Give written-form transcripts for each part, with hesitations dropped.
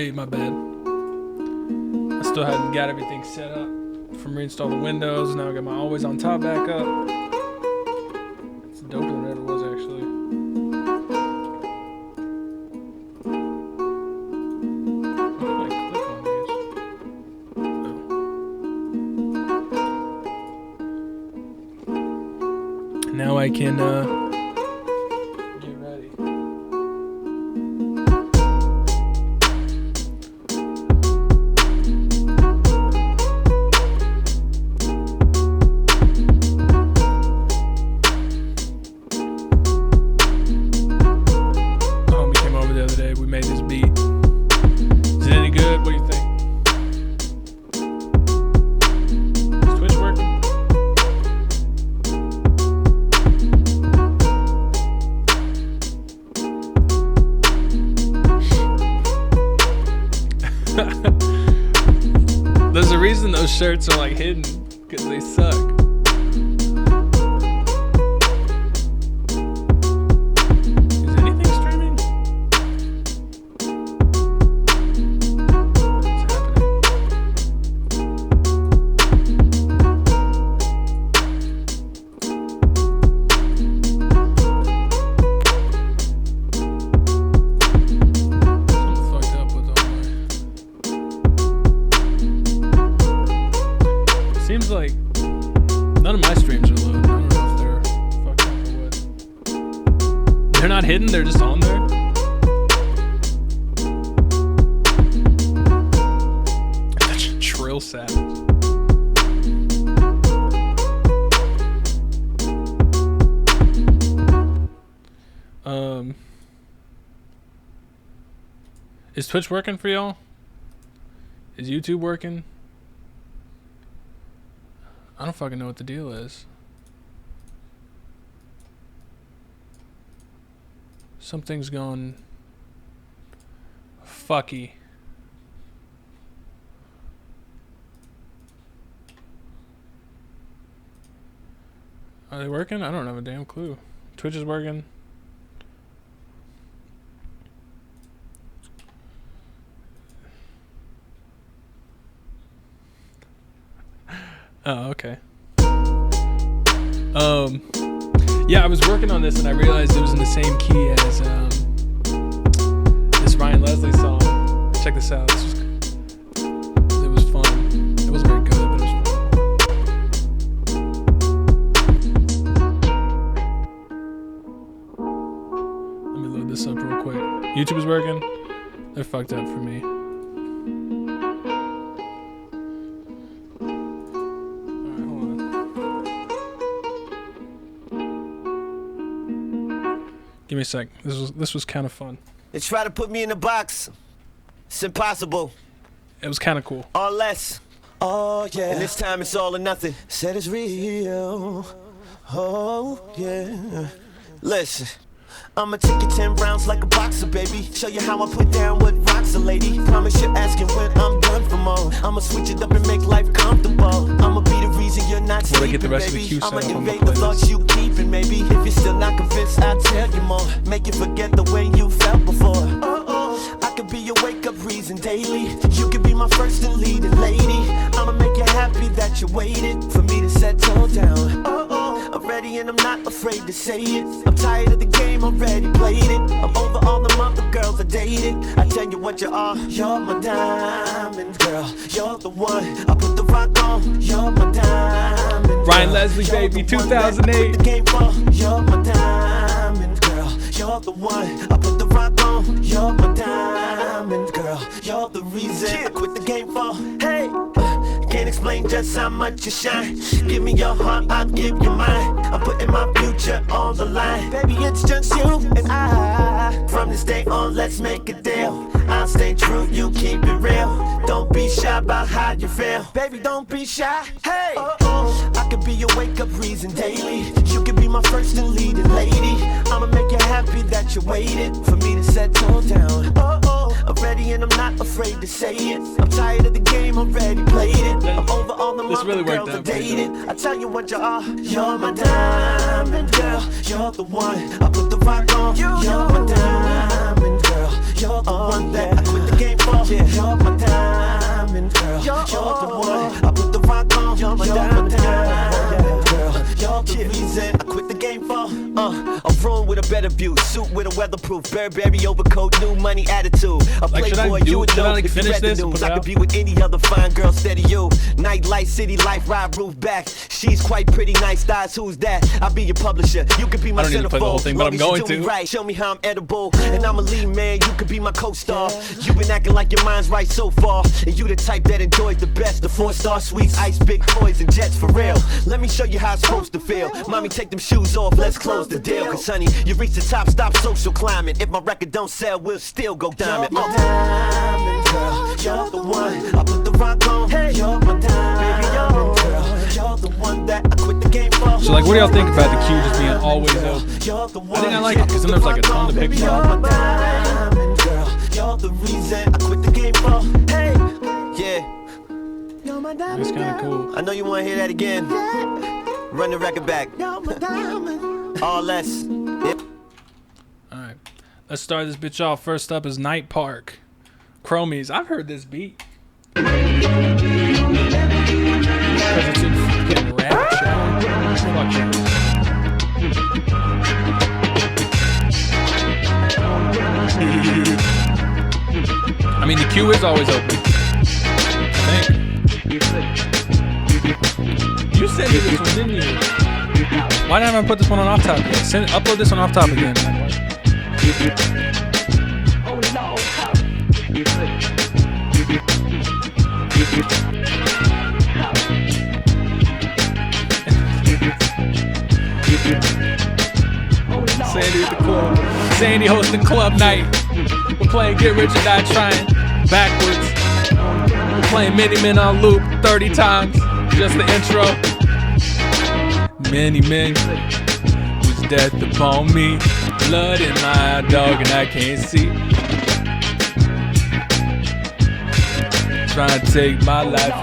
Hey, my bad. I still hadn't got everything set up from reinstall the Windows. Now I got my always on top back up. It's doper than it ever was actually. What did I click on these? Oh. Now I can get ready. There's a reason those shirts are like hidden, because they suck. Is anything streaming? What's happening? Something fucked up with all my... Seems like none of my streams are loading. I don't know if they're fucked up or what. They're not hidden, they're just on there. Such a trill savage. Is Twitch working for y'all? Is YouTube working? I don't fucking know what the deal is. Something's gone fucky. Are they working? I don't have a damn clue. Twitch is working. Oh, okay. Yeah, I was working on this and I realized it was in the same key as this Ryan Leslie song. Check this out. It was fun. It wasn't very good, but it was fun. Let me load this up real quick. YouTube is working. They're fucked up for me. Give me a sec. This was kind of fun. They try to put me in a box. It's impossible. It was kind of cool. Or less. Oh yeah. And this time it's all or nothing. Said it's real. Oh yeah. Listen. I'ma take you 10 rounds like a boxer, baby. Show you how I put down what rocks a lady. Promise you're asking when I'm done for more. I'ma switch it up and make life comfortable. I'ma be the reason you're not sleeping, get the rest baby. of the cue I'ma set up on the invade the thoughts you keeping, maybe. If you're still not convinced, I'll tell you more. Make you forget the way you felt before. I could be your wake-up reason daily. You could be my first and leading lady. I'ma make you happy that you waited for me to settle down. I'm ready and I'm not afraid to say it. I'm tired of the game, already played it. I'm over all the mother girls I dated. I tell you what you are. You're my diamond girl. You're the one. I put the rock on. You're my diamond girl. Ryan Leslie, baby, 2008. The game for. You're my diamond girl. You're the one. I put the rock on. You're my diamond girl. You're the reason I quit the game for. Hey. Can't explain just how much you shine. Give me your heart, I'll give you mine. I'm putting my future on the line. Baby, it's just you and I. From this day on, let's make a deal. I'll stay true, you keep it real. Don't be shy about how you feel. Baby, don't be shy. Hey, I could be your wake-up reason daily. You could be my first and leading lady. I'ma make you happy that you waited for me to settle down. I'm ready and I'm not afraid to say it. I'm tired of the game, already played it. I'm over all the mother girls I dated. I tell you what you are. You're my diamond girl. You're the one. I put the rock on. You're my diamond girl. You're the one that I quit the game for. You're my diamond girl. You're the one I put the rock on. You're my diamond girl. You're the reason I quit the game for. A room with a better view, suit with a weatherproof Burberry overcoat, new money attitude. A playboy, you would know if you read the news. I could be with any other fine girl, steady you. Nightlight, city life, ride roof back. She's quite pretty, nice thighs. Who's that? I'll be your publisher. You could be my centerfold. I don't need to play the whole thing, but I'm going to. Right. Show me how I'm edible, and I'm a lead man. You could be my co-star. You've been acting like your mind's right so far, and you the type that enjoys the best. The 4-star suites, ice, big toys, and jets for real. Let me show you how it's supposed to feel. Mommy, take them shoes off. Let's close the deal. Cause honey, you reach the top, stop social climbing. If my record don't sell, we'll still go diamond. You're my diamond girl. You're the one I put the rock on. Hey, you're my diamond girl. You're the one that I quit the game for. So like, what do y'all think about the queue just being always open? I think I like it because then there's like a ton to pick from. You're my diamond girl. You're the reason I quit the game for. Hey, yeah. You're my diamond. It's kind of cool. I know you want to hear that again. Run the record back. All less. Yep. Alright. Let's start this bitch off. First up is Night Park. Chromies. I've heard this beat. Because it's in fucking rap show. Fuck yeah. I mean, the queue is always open. I think. You sent me this one, didn't you? Why didn't I put this one on off top yet? Upload this one off top again. Sandy at the club. Sandy hosting club night. We're playing Get Rich or Die Trying backwards. We're playing Many Men on loop 30 times. Just the intro. Many men was death upon me. Blood in my dog and I can't see. Trying to take my life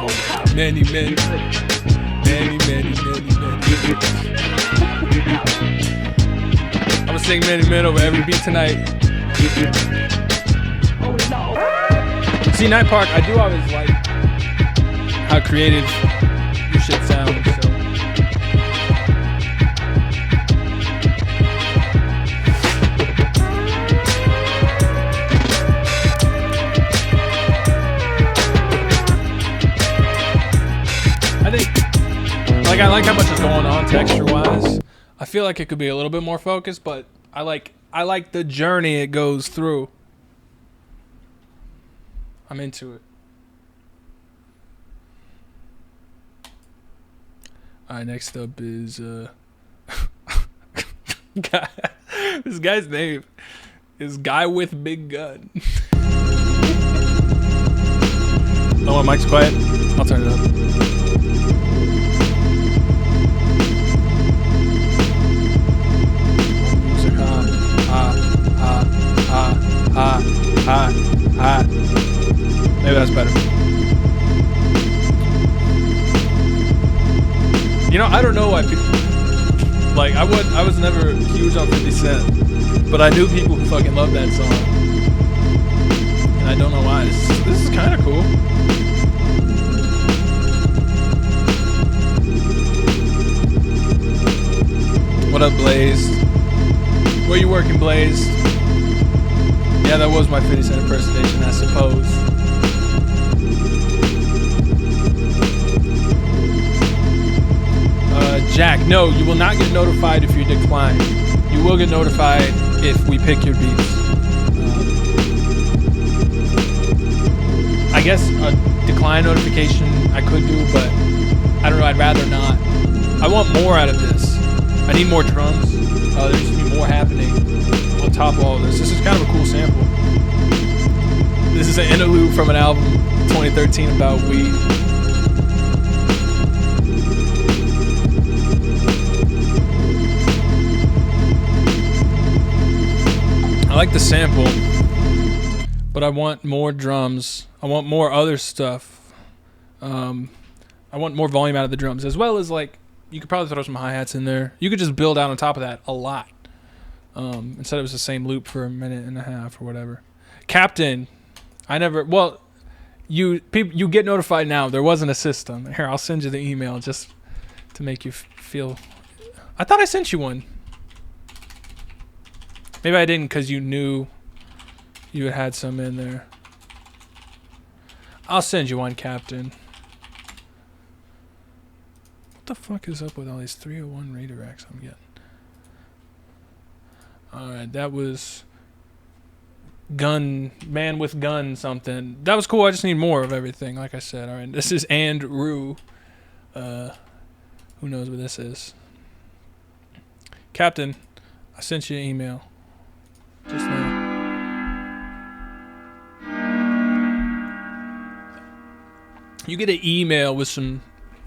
from many men. Many. I'm gonna sing Many Men over every beat tonight. See, Night Park, I do always like how creative your shit sounds. So. I like how much is going on texture-wise. I feel like it could be a little bit more focused, but I like the journey it goes through. I'm into it. All right, next up is this guy's name is Guy with Big Gun. Oh, my mic's quiet. I'll turn it up. Maybe that's better. You know, I don't know why people like. I was never huge on 50 Cent, but I knew people who fucking love that song, and I don't know why. This is kind of cool. What up, Blaze? Where you working, Blaze? Yeah, that was my 50 Cent impersonation, I suppose. Jack, no, you will not get notified if you decline. You will get notified if we pick your beats. I guess a decline notification I could do, but I don't know, I'd rather not. I want more out of this. I need more drums. There needs to be more happening on top of all of this. This is kind of a cool sample. This is an interlude from an album 2013 about weed. I like the sample, but I want more drums. I want more other stuff. I want more volume out of the drums, as well as like you could probably throw some hi-hats in there. You could just build out on top of that a lot. Instead it was the same loop for a minute and a half or whatever. Captain, I never. Well, you get notified now. There wasn't a system. Here, I'll send you the email just to make you feel. I thought I sent you one. Maybe I didn't because you knew you had some in there. I'll send you one, Captain. What the fuck is up with all these 301 redirects I'm getting? Alright, that was gun, man with gun something. That was cool. I just need more of everything, like I said. Alright, this is Andrew. Who knows what this is? Captain, I sent you an email just now. You get an email with some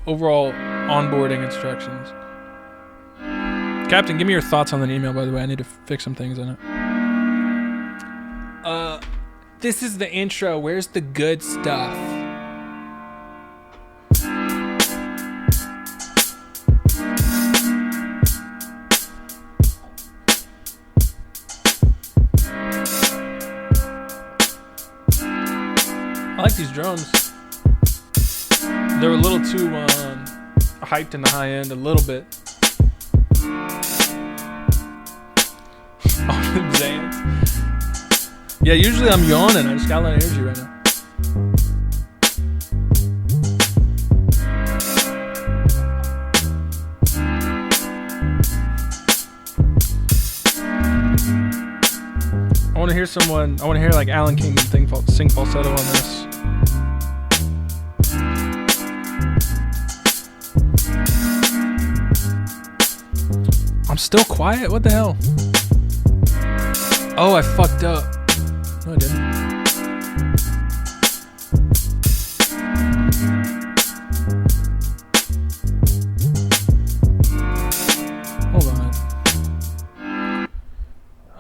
overall onboarding instructions. Captain, give me your thoughts on that email, by the way. I need to fix some things on it. This is the intro. Where's the good stuff? I like these drums. They're a little too hyped in the high end, a little bit. Oh, the Zans. Yeah, usually I'm yawning. I just got a lot of energy right now. I want to hear someone. I want to hear like Alan Kingdom sing falsetto on this. I'm still quiet? What the hell? Oh, I fucked up. No, I didn't.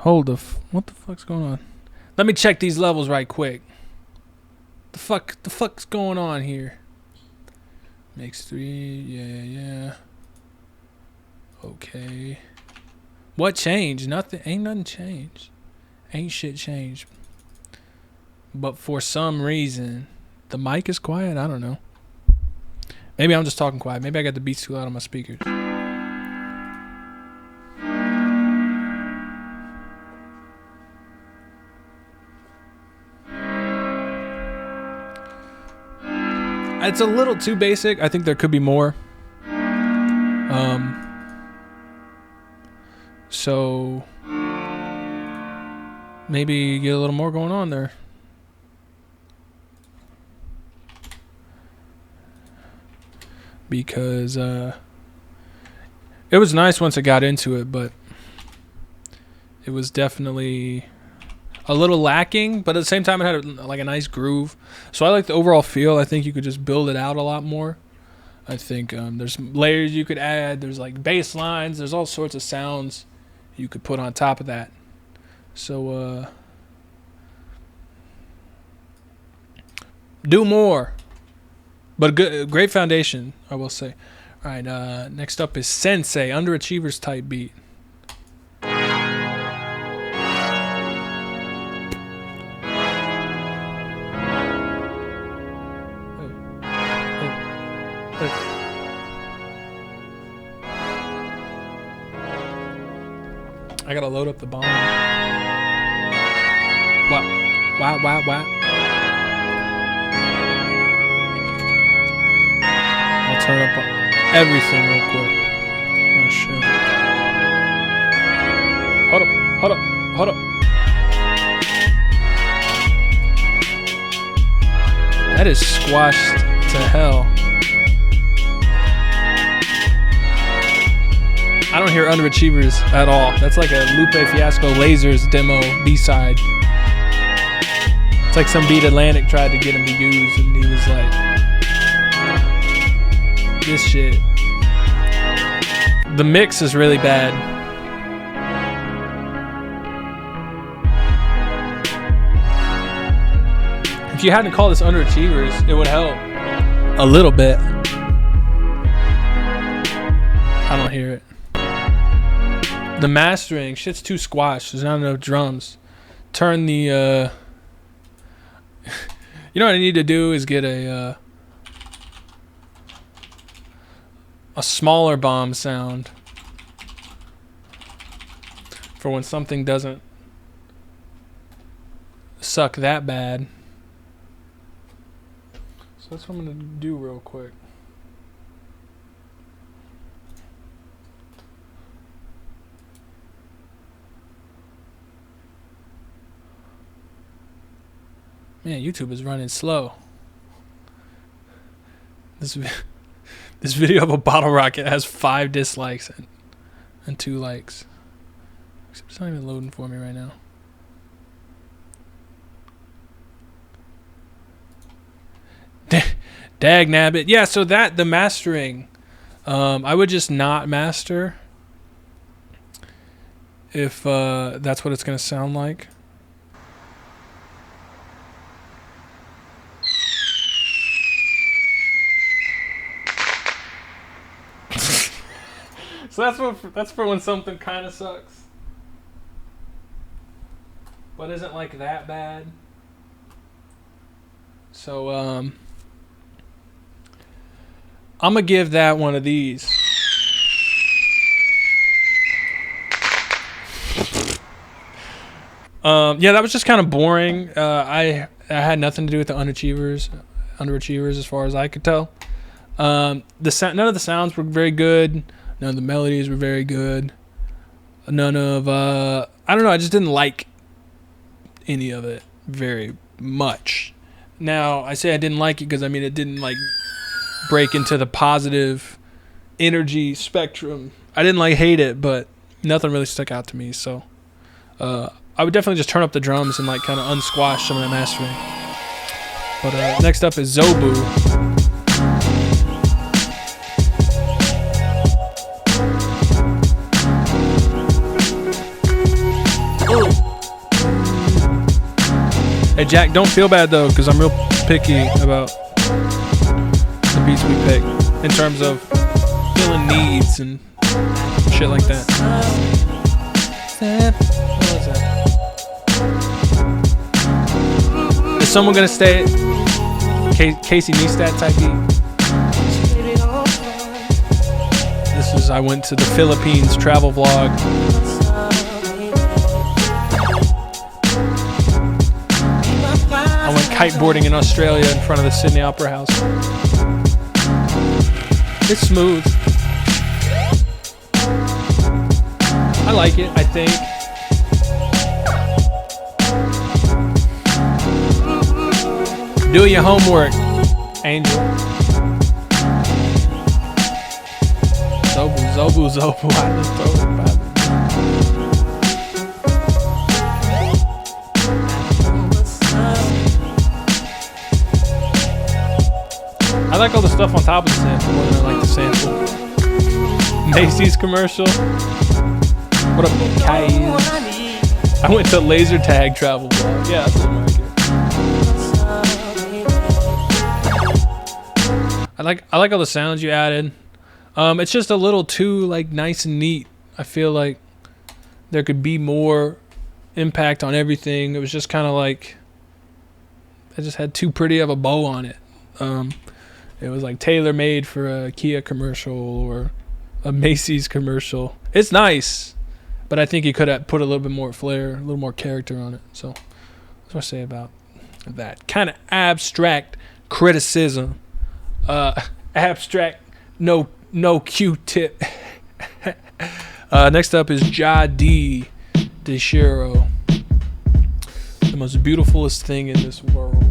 Hold on. What the fuck's going on? Let me check these levels right quick. The fuck's going on here? Makes 3, yeah. Okay. What changed? Nothing. Ain't nothing changed. Ain't shit changed. But for some reason, the mic is quiet. I don't know. Maybe I'm just talking quiet. Maybe I got the beats too loud on my speakers. It's a little too basic. I think there could be more. So maybe get a little more going on there. Because it was nice once I got into it, but it was definitely a little lacking, but at the same time it had like a nice groove. So I like the overall feel. I think you could just build it out a lot more. I think there's layers you could add. There's like bass lines. There's all sorts of sounds you could put on top of that. So do more. But great foundation, I will say. All right, next up is Sensei, Underachievers type beat. I gotta load up the bomb. Wow. I'll turn up everything real quick. Oh shit. Hold up. That is squashed to hell. I don't hear Underachievers at all. That's like a Lupe Fiasco Lasers demo B-side. It's like some beat Atlantic tried to get him to use, and he was like, this shit. The mix is really bad. If you hadn't called this Underachievers, it would help a little bit. I don't hear it. The mastering, shit's too squashed. There's not enough drums. Turn the You know what I need to do is get a smaller bomb sound for when something doesn't suck that bad. So that's what I'm gonna do real quick. Man, YouTube is running slow. This video of a bottle rocket has 5 dislikes and 2 likes. Except it's not even loading for me right now. Dag nabbit. Yeah, so the mastering, I would just not master if that's what it's gonna sound like. So that's for when something kind of sucks, but isn't like that bad. So I'm gonna give that one of these. Yeah, that was just kind of boring. I had nothing to do with the Underachievers as far as I could tell. None of the sounds were very good. None of the melodies were very good. None of I don't know, I just didn't like any of it very much. Now, I say I didn't like it because I mean it didn't like break into the positive energy spectrum. I didn't like hate it, but nothing really stuck out to me. So I would definitely just turn up the drums and like kind of unsquash some of the mastering. But next up is Zobu. Hey Jack, don't feel bad though, because I'm real picky about the beats we pick in terms of filling needs and shit like that. What was that? Is someone gonna stay at Casey Neistat type beat? This is I went to the Philippines travel vlog. I went kiteboarding in Australia in front of the Sydney Opera House. It's smooth. I like it, I think. Do your homework, Angel. Zobu. I just told him about it. I like all the stuff on top of the sample more than I like the sample. Macy's commercial. What up, guys? I went to laser tag travel vlog. Yeah, that's what I like. I like all the sounds you added. It's just a little too like nice and neat. I feel like there could be more impact on everything. It was just kind of like I just had too pretty of a bow on it. It was like tailor-made for a Kia commercial or a Macy's commercial. It's nice, but I think you could have put a little bit more flair, a little more character on it. So that's what I say about that. Kind of abstract criticism. Abstract, no Q-tip. Next up is Ja D. DeShiro. The most beautifulest thing in this world.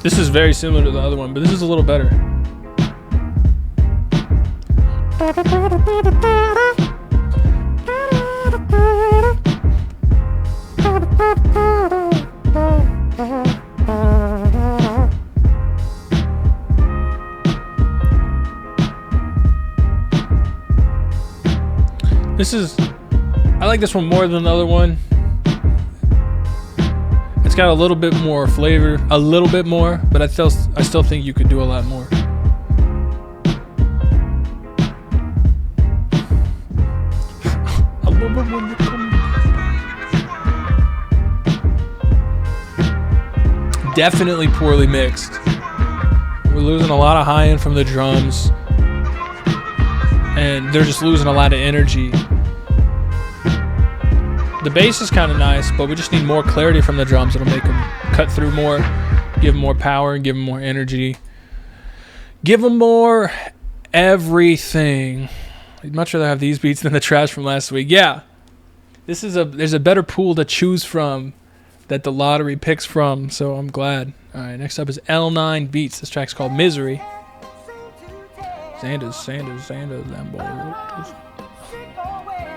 This is very similar to the other one, but this is a little better. I like this one more than the other one. It's got a little bit more flavor, a little bit more, but I still think you could do a lot more. I love it when you come. Definitely poorly mixed. We're losing a lot of high end from the drums, and they're just losing a lot of energy. The bass is kind of nice, but we just need more clarity from the drums. It'll make them cut through more, give them more power, give them more energy, give them more everything. I'd much rather have these beats than the trash from last week. Yeah, there's a better pool to choose from that the lottery picks from, so I'm glad. All right, next up is L9 Beats. This track's called Misery. Sandurz, Lambo.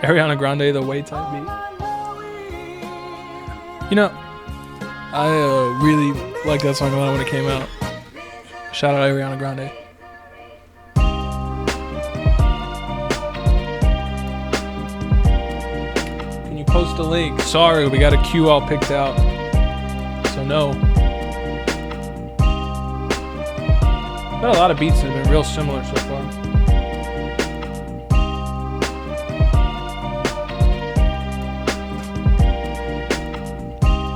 Ariana Grande, the way type beat. You know, I really liked that song a lot when it came out. Shout out Ariana Grande. Can you post a link? Sorry, we got a queue all picked out. So no. But a lot of beats have been real similar so far.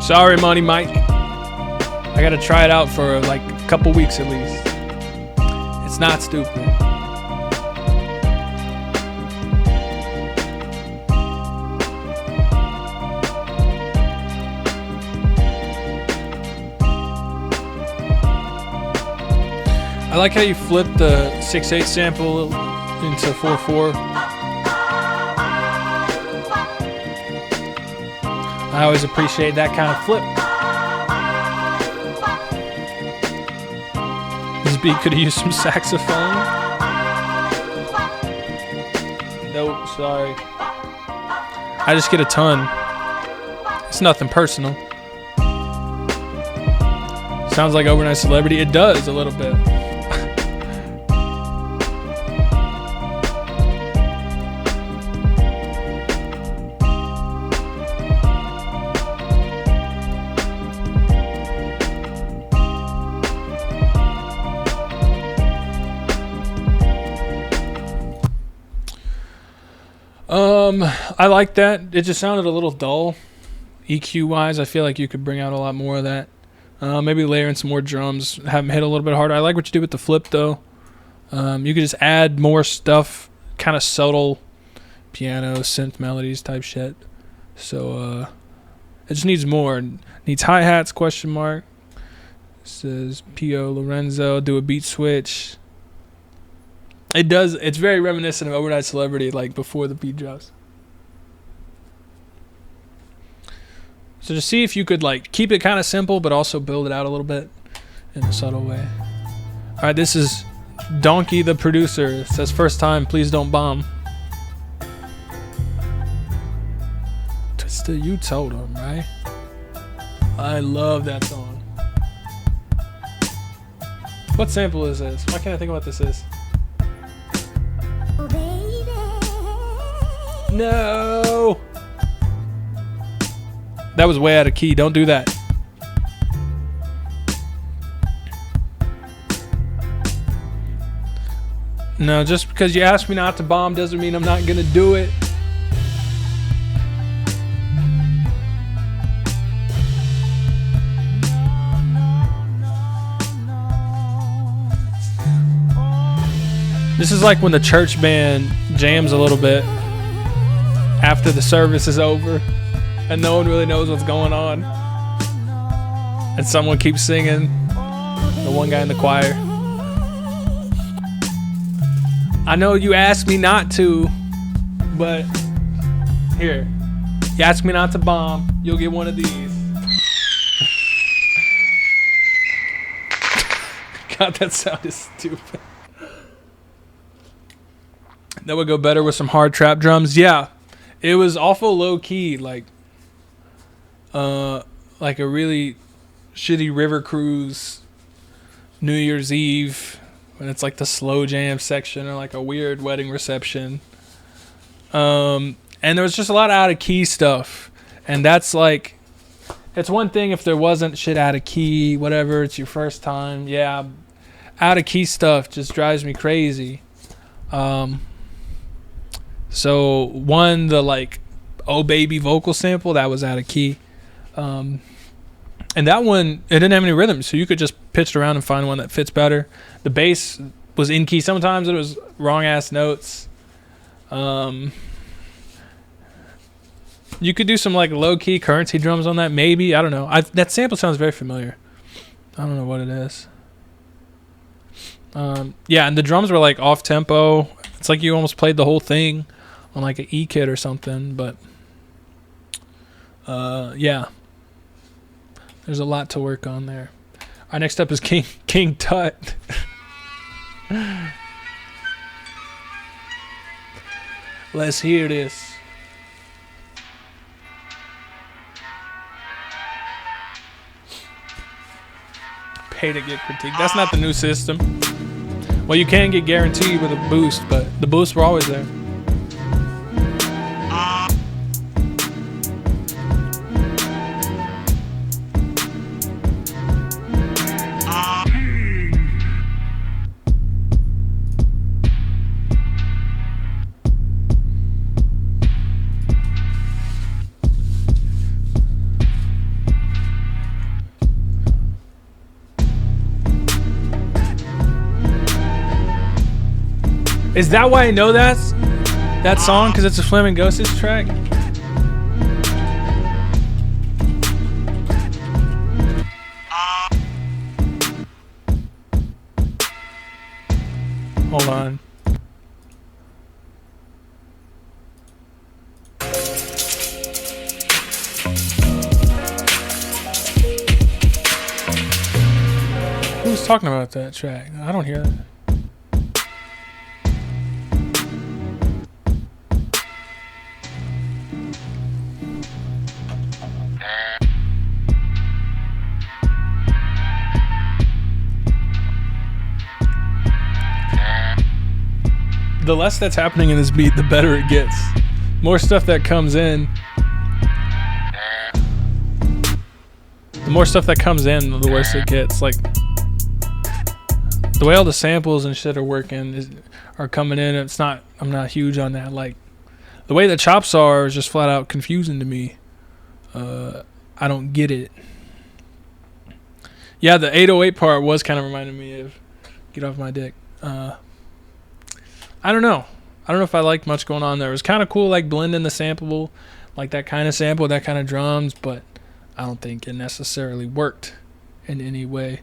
Sorry, Money Mike. I gotta try it out for like a couple weeks at least. It's not stupid. I like how you flip the 6/8 sample into 4/4. I always appreciate that kind of flip. This beat could have used some saxophone. Nope, sorry. I just get a ton. It's nothing personal. Sounds like Overnight Celebrity. It does a little bit. I like that. It just sounded a little dull. EQ wise, I feel like you could bring out a lot more of that. Maybe layer in some more drums, have them hit a little bit harder. I like what you did with the flip though. You could just add more stuff, kind of subtle piano, synth melodies type shit. So it just needs more. It needs hi-hats, question mark. It says Pio Lorenzo, do a beat switch. It does. It's very reminiscent of Overnight Celebrity, like before the beat drops. So just see if you could like keep it kind of simple, but also build it out a little bit in a subtle way. All right, this is Donkey the producer. It says first time, please don't bomb. Twister, you told him, right? I love that song. What sample is this? Why can't I think of what this is? No! That was way out of key. Don't do that. No, just because you asked me not to bomb doesn't mean I'm not gonna do it. This is like when the church band jams a little bit after the service is over and no one really knows what's going on. And someone keeps singing, the one guy in the choir. I know you asked me not to, but here, you asked me not to bomb, you'll get one of these. God, that sounded stupid. That would go better with some hard trap drums. Yeah, it was awful low key, like a really shitty river cruise New Year's Eve when it's like the slow jam section or like a weird wedding reception. And there was just a lot of out of key stuff, and that's like, it's one thing if there wasn't shit out of key, whatever, it's your first time. Yeah, out of key stuff just drives me crazy. So one, the like "Oh Baby" vocal sample, that was out of key. And that one, it didn't have any rhythm, so you could just pitch it around and find one that fits better. The bass was in key. Sometimes it was wrong ass notes. You could do some like low key currency drums on that, maybe. I don't know. That sample sounds very familiar. I don't know what it is. Yeah, and the drums were like off tempo. It's like you almost played the whole thing on like an E kit or something. But yeah, there's a lot to work on there. All right, next up is King Tut. Let's hear this. Pay to get critique. That's not the new system. Well, you can get guaranteed with a boost, but the boosts were always there. Is that why I know that song? Because it's a Flamingosis track? Hold on. Who's talking about that track? I don't hear that. The less that's happening in this beat, the better it gets. More stuff that comes in. The more stuff that comes in, the worse it gets. Like, the way all the samples and shit are working are coming in. It's not. I'm not huge on that. Like, the way the chops are is just flat out confusing to me. I don't get it. Yeah, the 808 part was kind of reminding me of "Get Off My Dick." I don't know. I don't know if I liked much going on there. It was kind of cool, like blending the sample, like that kind of sample, that kind of drums, but I don't think it necessarily worked in any way.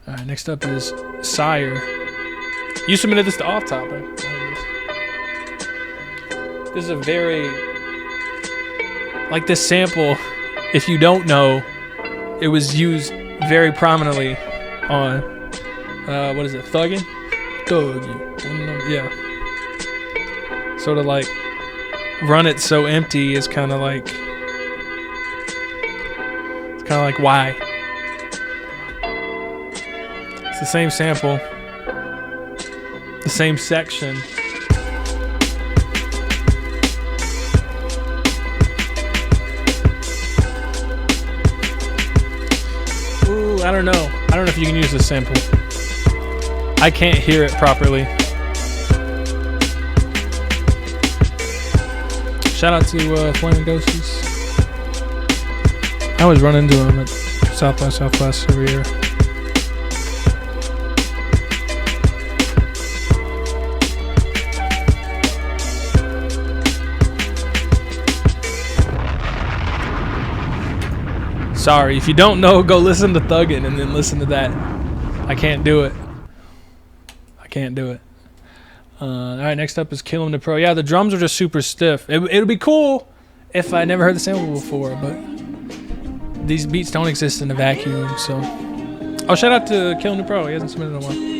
All right, next up is Sire. You submitted this to Off Topic. This is a very, like this sample, if you don't know, it was used very prominently on, what is it, Thuggin'? Thuggin', yeah. Sort of like Run It So Empty is kind of like, it's kind of like why. It's the same sample, the same section. Ooh, I don't know. I don't know if you can use this sample. I can't hear it properly. Shout out to Flamingosis. I always run into him at South by Southwest every year. Sorry, if you don't know, go listen to Thuggin' and then listen to that. I can't do it. I can't do it. All right, next up is Killum the Pro. Yeah, the drums are just super stiff. It would be cool if I never heard the sample before, but these beats don't exist in a vacuum, so. Oh, shout out to Killum the Pro. He hasn't submitted in a while.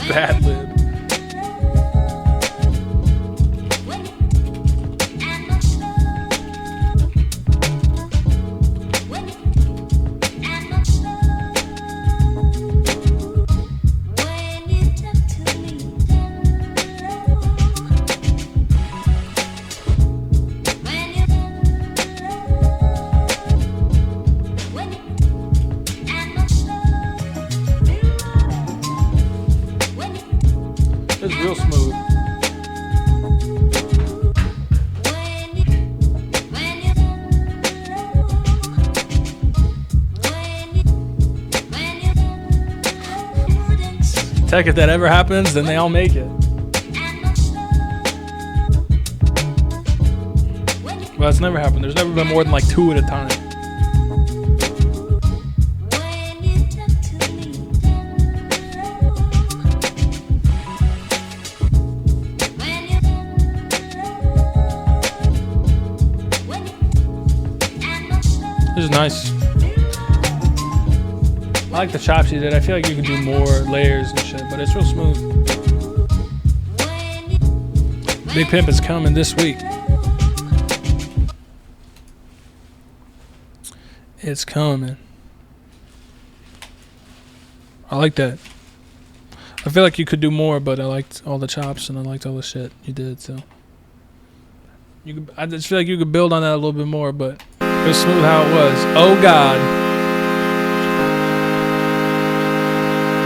Bad lib. Real smooth. Tech, if that ever happens, then they all make it. Well, it's never happened. There's never been more than like 2 at a time. This is nice. I like the chops you did. I feel like you can do more layers and shit, but it's real smooth. Big Pimp is coming this week. It's coming. I like that. I feel like you could do more, but I liked all the chops and I liked all the shit you did. So you could, I just feel like you could build on that a little bit more, but it was smooth how it was. Oh God.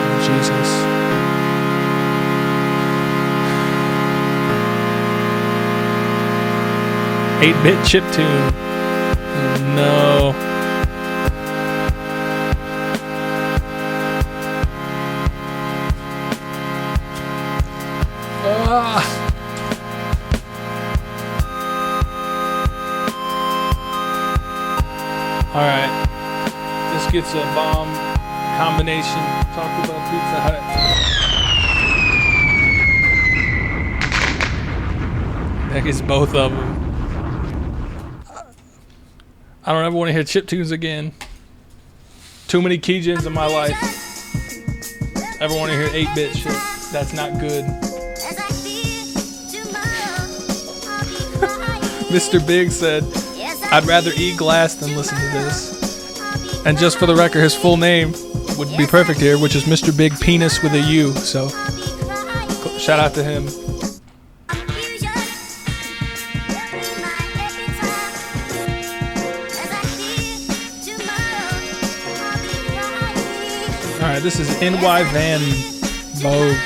Oh Jesus. Eight-bit chiptune. Oh no. Alright, this gets a bomb combination. Talk about Pizza Hut. That gets both of them. I don't ever want to hear chiptunes again. Too many keygens in my life. Ever want to hear 8-bit shit? That's not good. Mr. Big said, I'd rather eat glass than listen to this. And just for the record, his full name would be perfect here, which is Mr. Big Penis with a U. So, shout out to him. Alright, this is NY Van Vogue.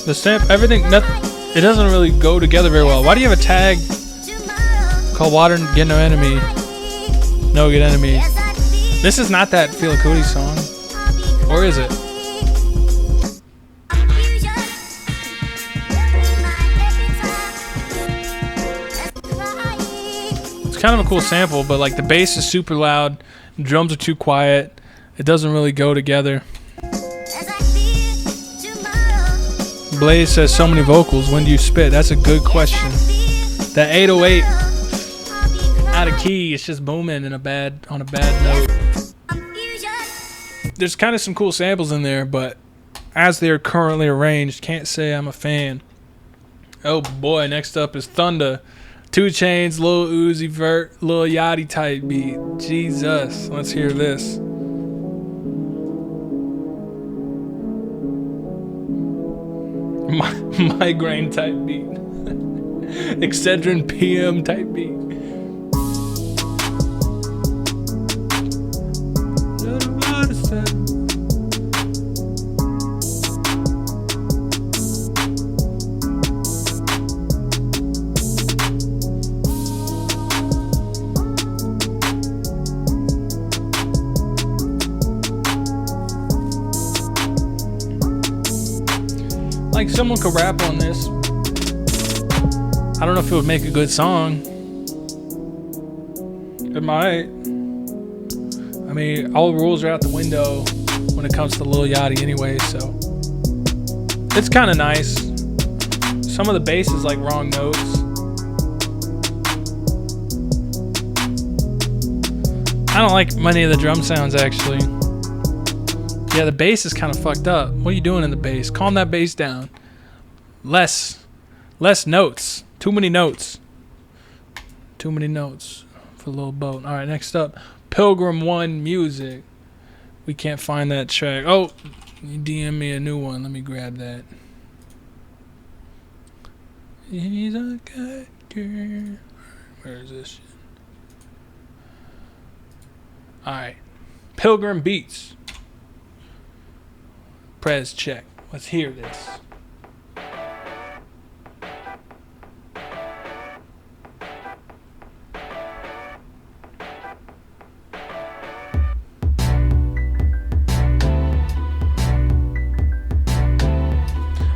The stamp, everything, it doesn't really go together very well. Why do you have a tag called Water and Get No Enemy? No Get Enemy. This is not that Feel Cootie song. Or is it? It's kind of a cool sample, but like the bass is super loud, the drums are too quiet. It doesn't really go together. Blaze says so many vocals. When do you spit? That's a good question. That 808 out of key, it's just booming on a bad note. There's kind of some cool samples in there, but as they're currently arranged, can't say I'm a fan. Oh boy, next up is Thunder. 2 Chainz, Lil Uzi Vert, Lil Yachty type beat. Jesus, let's hear this. Migraine type beat. Excedrin PM type beat. Like someone could rap on this. I don't know if it would make a good song. It might. I mean, all the rules are out the window when it comes to Lil Yachty anyway, so it's kind of nice. Some of the bass is like wrong notes. I don't like many of the drum sounds actually. Yeah, the bass is kind of fucked up. What are you doing in the bass? Calm that bass down. Less notes. Too many notes. Too many notes for Lil Boat. All right, next up, Pilgrim 1 Music. We can't find that track. Oh, you DM me a new one. Let me grab that. He's a good girl. Where is this shit? Alright. Pilgrim Beats. Press check. Let's hear this.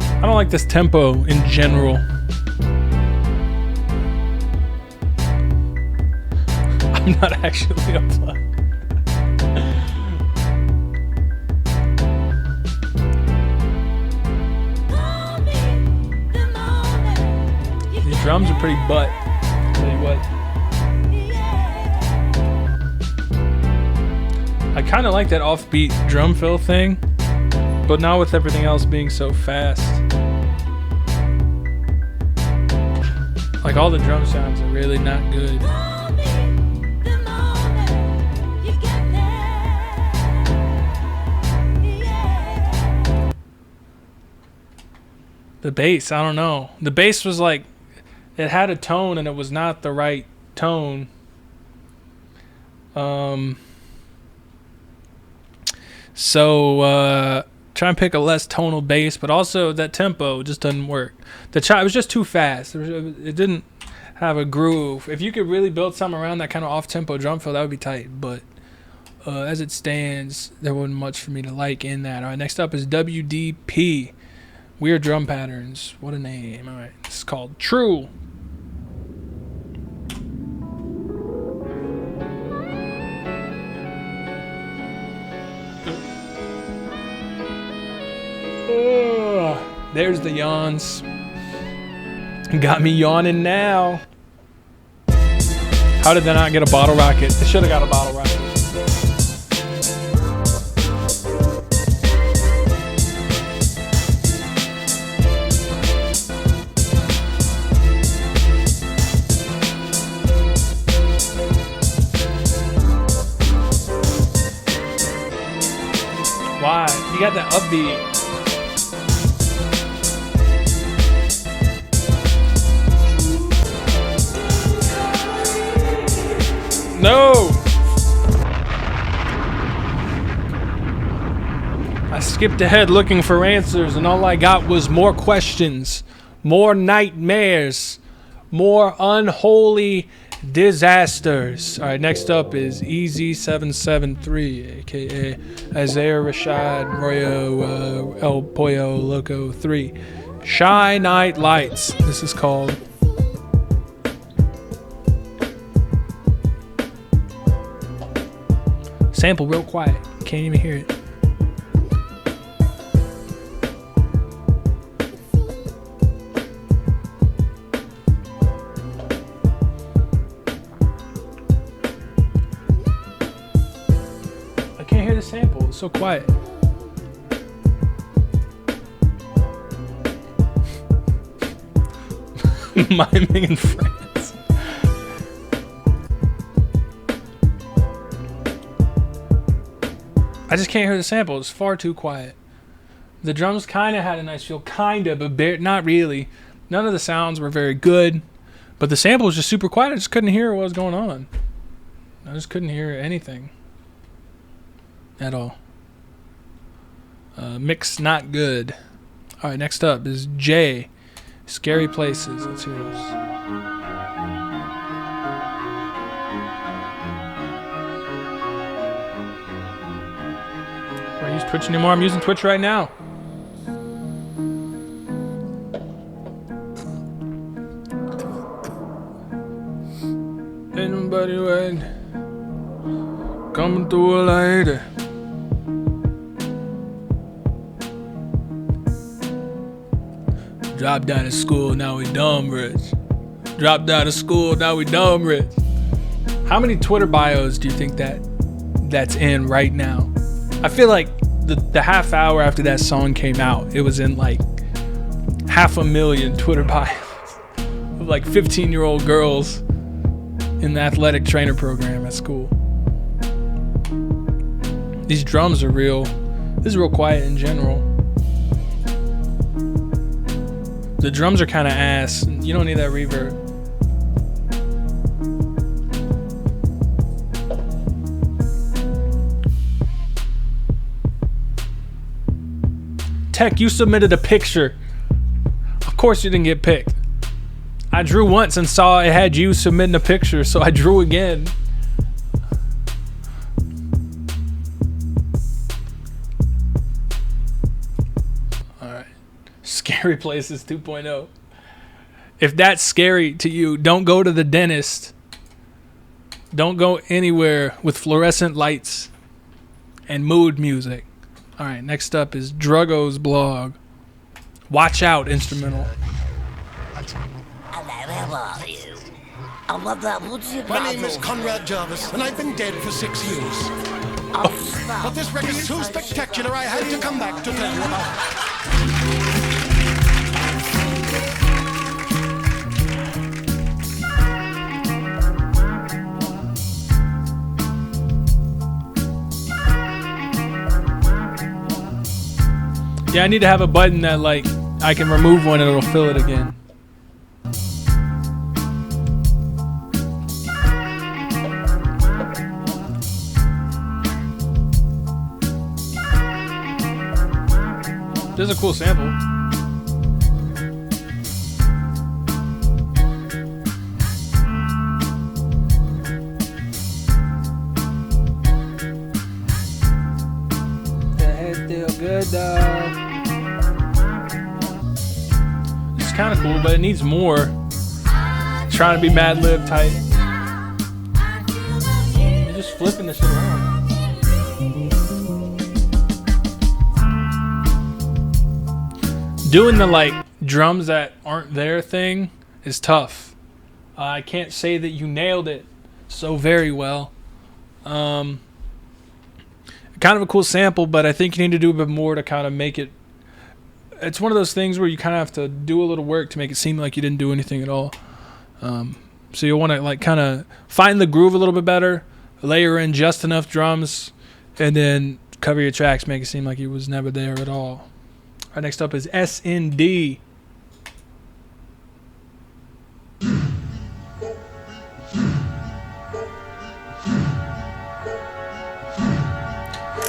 I don't like this tempo in general. I'm not actually uploading. These drums are pretty butt. Tell you what. I kind of like that offbeat drum fill thing, but now with everything else being so fast, like all the drum sounds are really not good. The bass, I don't know. The bass was like, it had a tone and it was not the right tone. So try and pick a less tonal bass, but also that tempo just doesn't work. It was just too fast. It didn't have a groove. If you could really build something around that kind of off-tempo drum fill, that would be tight. But as it stands, there wasn't much for me to like in that. All right, next up is WDP. Weird Drum Patterns. What a name. All right, this is called True. There's the yawns. Got me yawning now. How did they not get a bottle rocket? They should have got a bottle rocket. Why? You got that upbeat. No! I skipped ahead looking for answers, and all I got was more questions, more nightmares, more unholy disasters. All right, next up is EZ773, aka Isaiah Rashad Royo El Pollo Loco 3. Shy Night Lights. This is called. Sample real quiet. Can't even hear it. I can't hear the sample. It's so quiet. Miming in France. I just can't hear the sample. It's far too quiet. The drums kind of had a nice feel, but not really. None of the sounds were very good, but the sample was just super quiet. I just couldn't hear what was going on. I just couldn't hear anything at all. Mix not good. All right, next up is J. Scary Places. Let's hear this. I use Twitch anymore. I'm using Twitch right now. Ain't nobody waiting. Coming through a lady. Dropped out of school, now we dumb rich. Dropped out of school, now we dumb rich. How many Twitter bios do you think that's in right now? I feel like the half hour after that song came out, it was in like 500,000 Twitter bios of like 15-year-old girls in the athletic trainer program at school. These drums are real. This is real quiet in general. The drums are kind of ass. You don't need that reverb. Tech, you submitted a picture. Of course you didn't get picked. I drew once and saw it had you submitting a picture, so I drew again. Alright. Scary Places 2.0. If that's scary to you, don't go to the dentist. Don't go anywhere with fluorescent lights and mood music. Alright, next up is Drugo's blog. Watch Out instrumental. My name is Conrad Jarvis, and I've been dead for 6 years. But this record's so spectacular, I had to come back to tell you about it. Yeah, I need to have a button that, like, I can remove one and it'll fill it again. This is a cool sample. The head still good though. It's kind of cool, but it needs more. Trying to be Mad Lib tight. You're just flipping this shit around. Doing the like drums that aren't there thing is tough. I can't say that you nailed it so very well. Kind of a cool sample, but I think you need to do a bit more to kind of make it. It's one of those things where you kind of have to do a little work to make it seem like you didn't do anything at all. So you'll want to like kind of find the groove a little bit better, layer in just enough drums, and then cover your tracks, make it seem like it was never there at all. All right, next up is SND.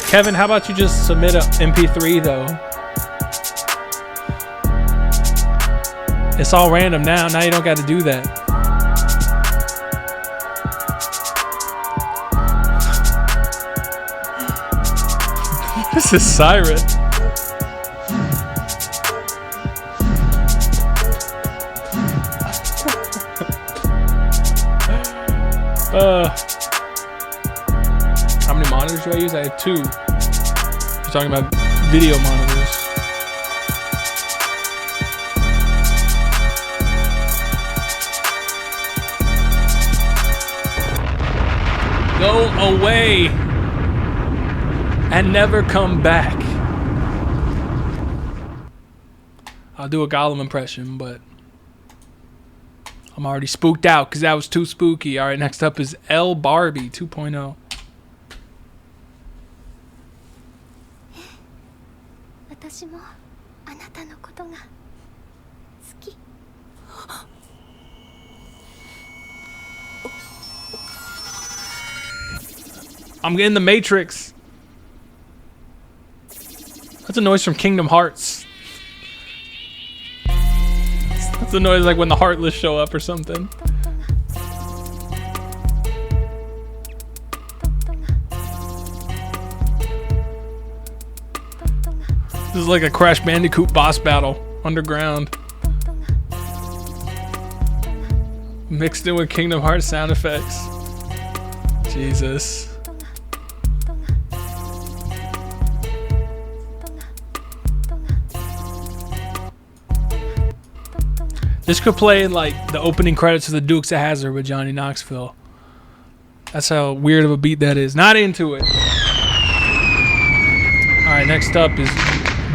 Kevin, how about you just submit a MP3 though? It's all random now. Now you don't got to do that. This is Siren. How many monitors do I use? I have 2. You're talking about video monitors. Go away and never come back. I'll do a Gollum impression, but I'm already spooked out because that was too spooky. All right, next up is L Barbie 2.0. I'm getting the Matrix. That's a noise from Kingdom Hearts. That's a noise like when the Heartless show up or something. This is like a Crash Bandicoot boss battle underground. Mixed in with Kingdom Hearts sound effects. Jesus. This could play in like the opening credits of the Dukes of Hazzard with Johnny Knoxville. That's how weird of a beat that is. Not into it. Alright, next up is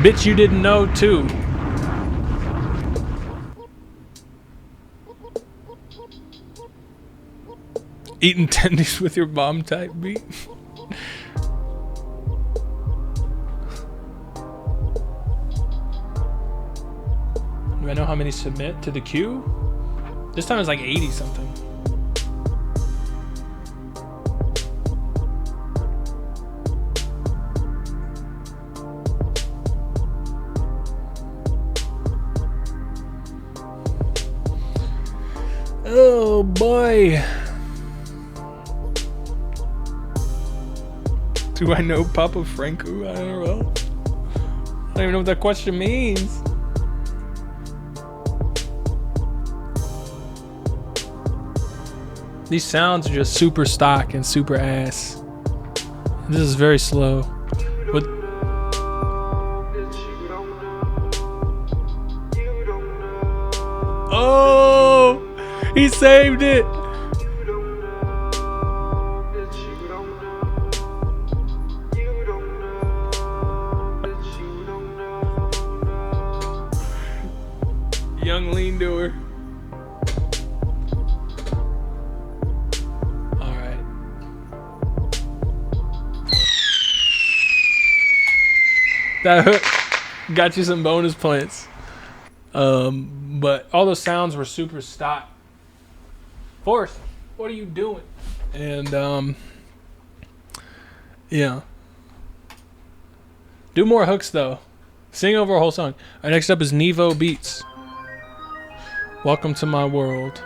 Bitch You Didn't Know Too. Eating tendies with your mom type beat. Do I know how many submit to the queue? This time it's like 80 something. Oh boy. Do I know Papa Franco? I don't know. I don't even know what that question means. These sounds are just super stock and super ass. This is very slow. What? Oh! He saved it! Young lean doer. Alright. That hook got you some bonus points. But all those sounds were super stock. Forrest, what are you doing? And yeah. Do more hooks though. Sing over a whole song. Alright, next up is Nevo Beats. Welcome to my world.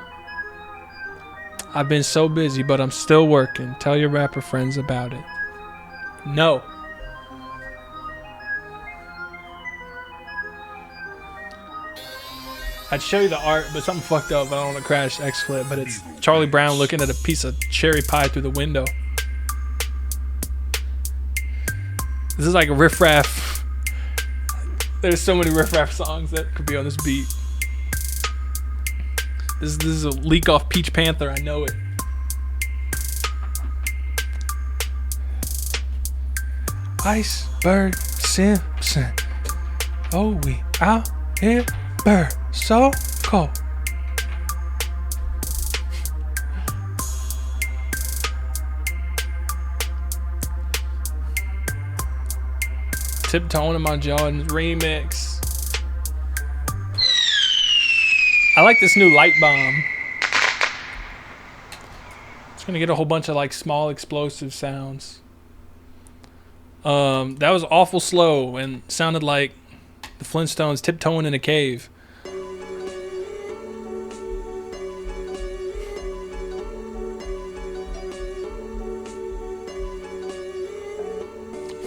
I've been so busy, but I'm still working. Tell your rapper friends about it. No. I'd show you the art, but something fucked up. I don't want to crash XSplit, but it's Charlie Brown looking at a piece of cherry pie through the window. This is like a riff raff. There's so many riff raff songs that could be on this beat. This is a leak off Peach Panther. I know it. Iceberg Simpson. Oh, we out here, bird. So cold. Tiptoeing in my Jordan's remix. I like this new light bomb. It's gonna get a whole bunch of like small explosive sounds. That was awful slow and sounded like the Flintstones tiptoeing in a cave.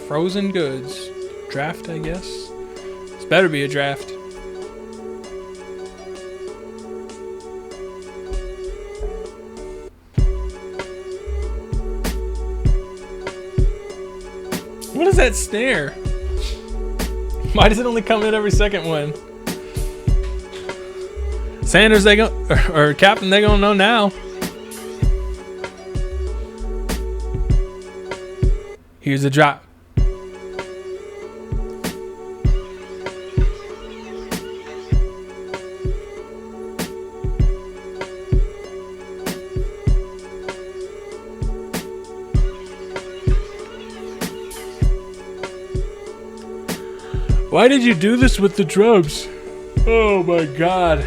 Frozen goods. Draft, I guess. This better be a draft. What is that snare? Why does it only come in every second one? Sandurz, they go, or Captain, they gonna know now. Here's the drop. Why did you do this with the drums? Oh my god.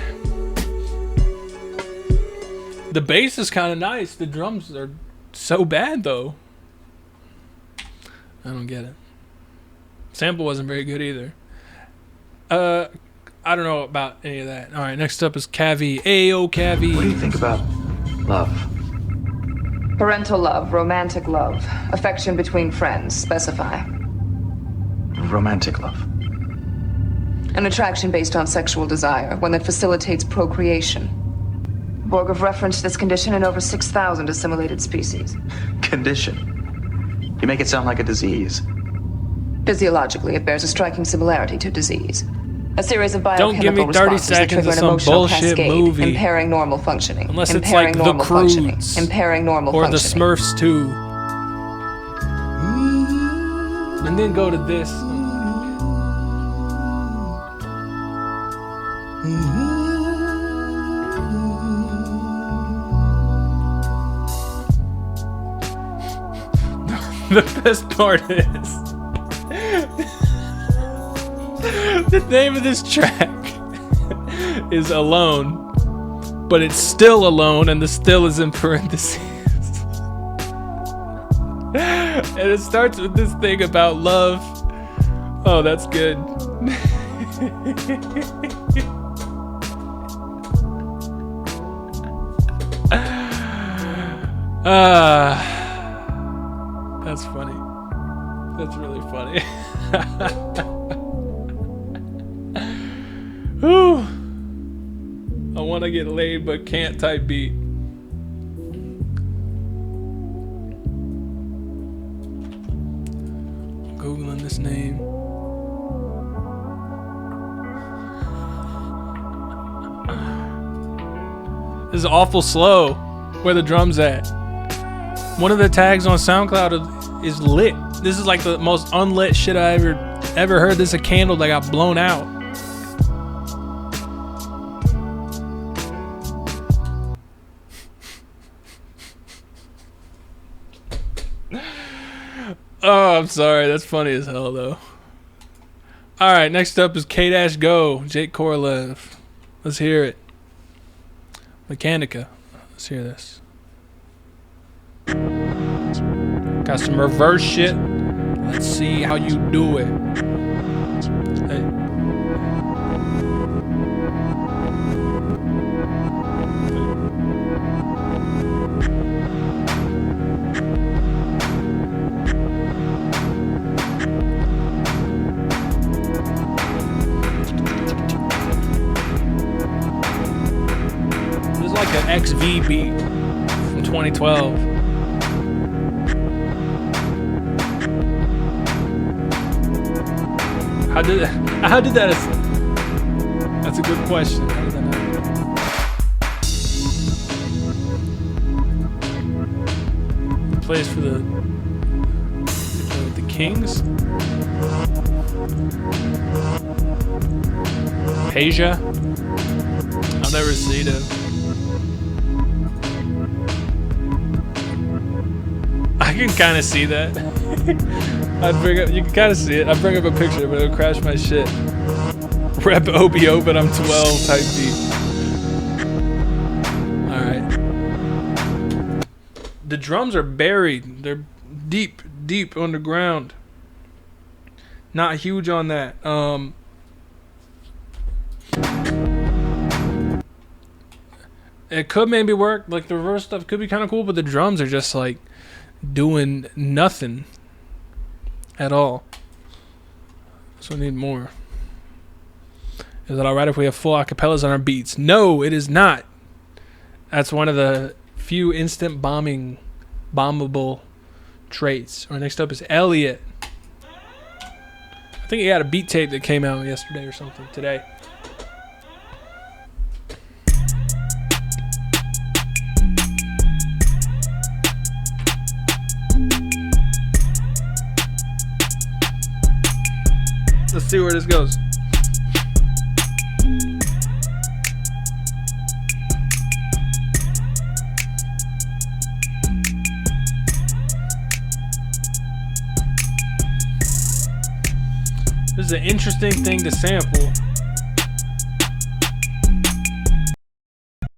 The bass is kind of nice. The drums are so bad though. I don't get it. Sample wasn't very good either. I don't know about any of that. Alright, next up is Cavy. Ayo, Cavy. What do you think about love? Parental love, romantic love, affection between friends, specify. Romantic love. An attraction based on sexual desire, one that facilitates procreation. Borg have referenced this condition in over 6,000 assimilated species. Condition. You make it sound like a disease. Physiologically, it bears a striking similarity to disease. A series of Don't give me biochemical 30 responses that seconds trigger of an some emotional bullshit cascade, movie. impairing normal functioning. Unless it's like The Croods. Impairing normal or The functioning. Smurfs 2. And then go to this. The best part is the name of this track is Alone. but it's still alone, and the still is in parentheses. And it starts with this thing about love. Oh, that's good. That's funny. That's really funny. Whew. I want to get laid but can't type beat. Googling this name. This is awful slow. Where the drums at? One of the tags on SoundCloud is lit. This is like the most unlit shit I ever heard. This is a candle that got blown out. Oh, I'm sorry. That's funny as hell, though. All right, next up is K-Go, Jake Korolev. Let's hear it. Mechanica. Let's hear this. Got some reverse shit. Let's see how you do it. Hey. This is like an XV beat from 2012. How did that? That's a good question. How did that happen? Plays for the Kings. Peja. I've never seen him. I can kind of see that. You can kind of see it. I'd bring up a picture, but it'll crash my shit. Rep OBO, but I'm 12 type beat. Alright. The drums are buried. They're deep, deep underground. Not huge on that. It could maybe work. Like the reverse stuff could be kind of cool, but the drums are just like doing nothing at all. So we need more. Is it alright if we have full acapellas on our beats? No, it is not. That's one of the few instant bombable traits. Our next up is Elliot. I think he had a beat tape that came out yesterday or something. Today. Let's see where this goes. This is an interesting thing to sample.